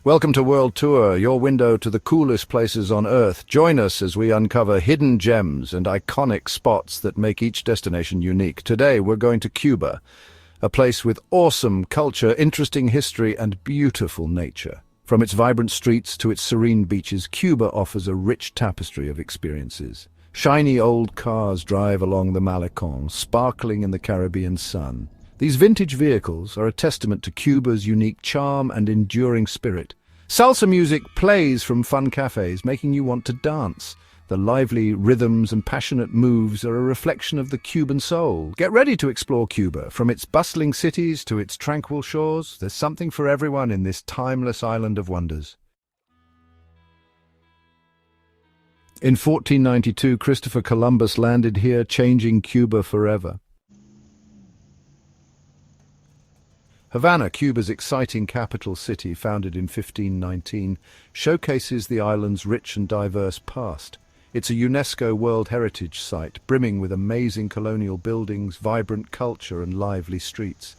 Welcome to World Tour, your window to the coolest places on Earth. Join us as we uncover hidden gems and iconic spots that make each destination unique. Today, we're going to Cuba, a place with awesome culture, interesting history, and beautiful nature. From its vibrant streets to its serene beaches, Cuba offers a rich tapestry of experiences. Shiny old cars drive along the Malecón, sparkling in the Caribbean sun. These vintage vehicles are a testament to Cuba's unique charm and enduring spirit. Salsa music plays from fun cafes, making you want to dance. The lively rhythms and passionate moves are a reflection of the Cuban soul. Get ready to explore Cuba. From its bustling cities to its tranquil shores, there's something for everyone in this timeless island of wonders. In 1492, Christopher Columbus landed here, changing Cuba forever. Havana, Cuba's exciting capital city, founded in 1519, showcases the island's rich and diverse past. It's a UNESCO World Heritage Site, brimming with amazing colonial buildings, vibrant culture, and lively streets.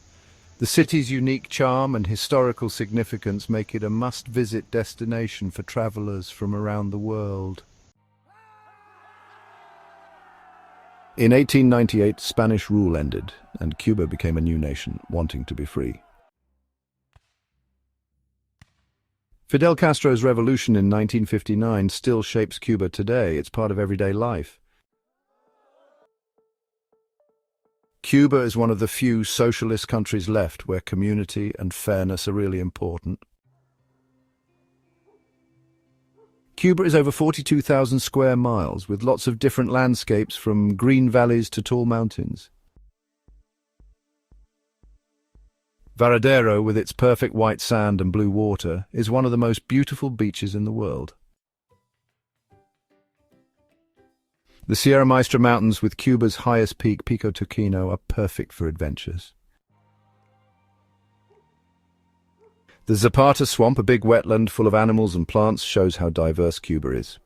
The city's unique charm and historical significance make it a must-visit destination for travelers from around the world. In 1898, Spanish rule ended, and Cuba became a new nation, wanting to be free. Fidel Castro's revolution in 1959 still shapes Cuba today. It's part of everyday life. Cuba is one of the few socialist countries left where community and fairness are really important. Cuba is over 42,000 square miles, with lots of different landscapes from green valleys to tall mountains. Varadero, with its perfect white sand and blue water, is one of the most beautiful beaches in the world. The Sierra Maestra Mountains, with Cuba's highest peak, Pico Toquino, are perfect for adventures. The Zapata Swamp, a big wetland full of animals and plants, shows how diverse Cuba is.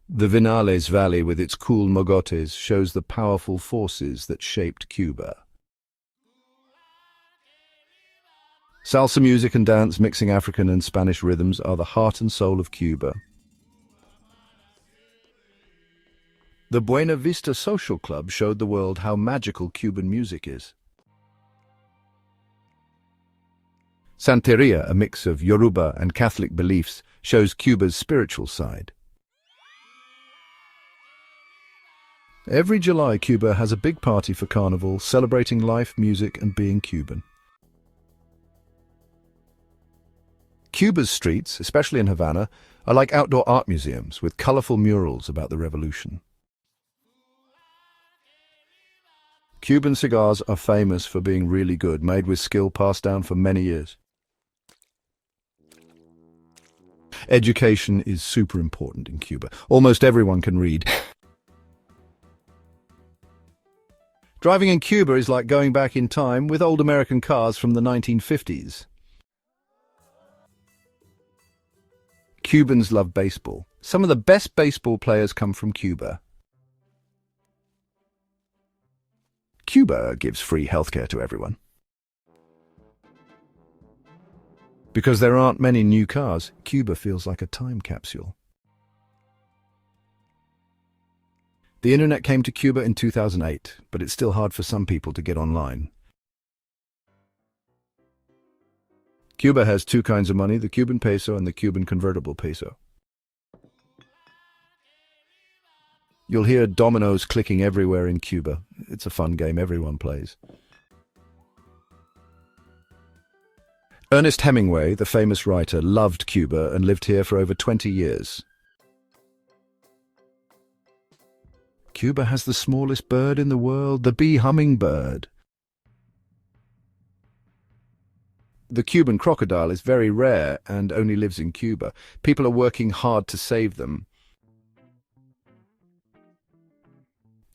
The Vinales Valley, with its cool mogotes, shows the powerful forces that shaped Cuba. Salsa music and dance, mixing African and Spanish rhythms, are the heart and soul of Cuba. The Buena Vista Social Club showed the world how magical Cuban music is. Santeria, a mix of Yoruba and Catholic beliefs, shows Cuba's spiritual side. Every July, Cuba has a big party for Carnival, celebrating life, music, and being Cuban. Cuba's streets, especially in Havana, are like outdoor art museums with colorful murals about the revolution. Cuban cigars are famous for being really good, made with skill passed down for many years. Education is super important in Cuba. Almost everyone can read. Driving in Cuba is like going back in time with old American cars from the 1950s. Cubans love baseball. Some of the best baseball players come from Cuba. Cuba gives free healthcare to everyone. Because there aren't many new cars, Cuba feels like a time capsule. The internet came to Cuba in 2008, but it's still hard for some people to get online. Cuba has two kinds of money, the Cuban peso and the Cuban convertible peso. You'll hear dominoes clicking everywhere in Cuba. It's a fun game everyone plays. Ernest Hemingway, the famous writer, loved Cuba and lived here for over 20 years. Cuba has the smallest bird in the world, the bee hummingbird. The Cuban crocodile is very rare and only lives in Cuba. People are working hard to save them.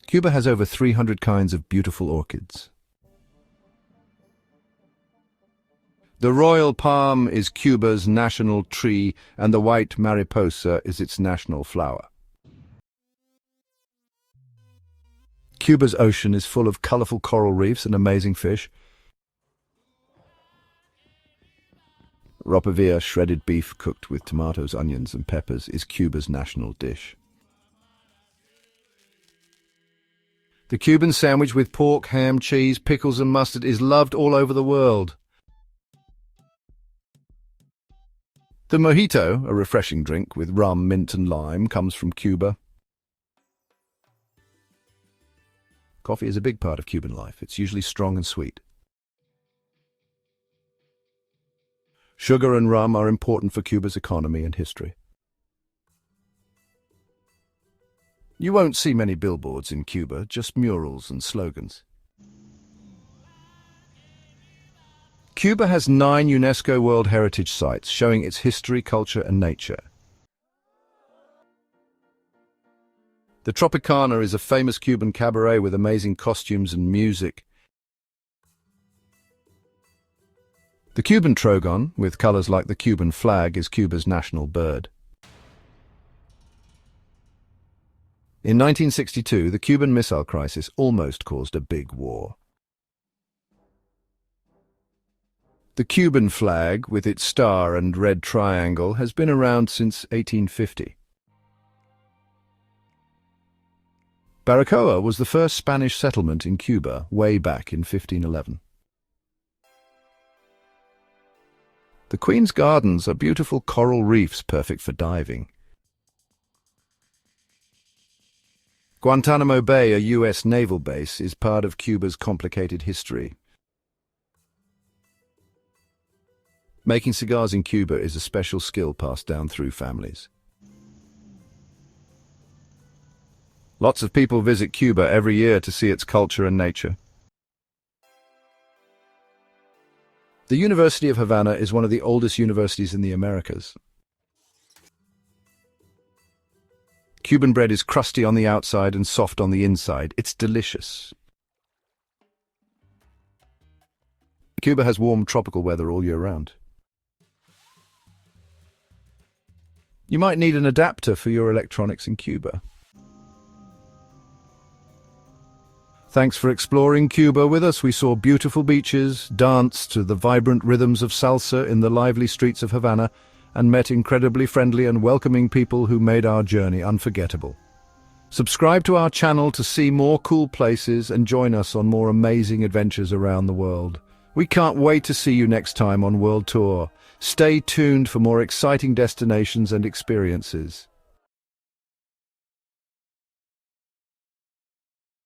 Cuba has over 300 kinds of beautiful orchids. The royal palm is Cuba's national tree, and the white mariposa is its national flower. Cuba's ocean is full of colorful coral reefs and amazing fish. Ropavia, shredded beef cooked with tomatoes, onions and peppers, is Cuba's national dish. The Cuban sandwich with pork, ham, cheese, pickles and mustard is loved all over the world. The mojito, a refreshing drink with rum, mint and lime, comes from Cuba. Coffee is a big part of Cuban life. It's usually strong and sweet. Sugar and rum are important for Cuba's economy and history. You won't see many billboards in Cuba, just murals and slogans. Cuba has 9 UNESCO World Heritage Sites showing its history, culture and nature. The Tropicana is a famous Cuban cabaret with amazing costumes and music. The Cuban trogon, with colors like the Cuban flag, is Cuba's national bird. In 1962, the Cuban Missile Crisis almost caused a big war. The Cuban flag, with its star and red triangle, has been around since 1850. Baracoa was the first Spanish settlement in Cuba way back in 1511. The Queen's Gardens are beautiful coral reefs perfect for diving. Guantanamo Bay, a U.S. naval base, is part of Cuba's complicated history. Making cigars in Cuba is a special skill passed down through families. Lots of people visit Cuba every year to see its culture and nature. The University of Havana is one of the oldest universities in the Americas. Cuban bread is crusty on the outside and soft on the inside. It's delicious. Cuba has warm tropical weather all year round. You might need an adapter for your electronics in Cuba. Thanks for exploring Cuba with us. We saw beautiful beaches, danced to the vibrant rhythms of salsa in the lively streets of Havana, and met incredibly friendly and welcoming people who made our journey unforgettable. Subscribe to our channel to see more cool places and join us on more amazing adventures around the world. We can't wait to see you next time on World Tour. Stay tuned for more exciting destinations and experiences.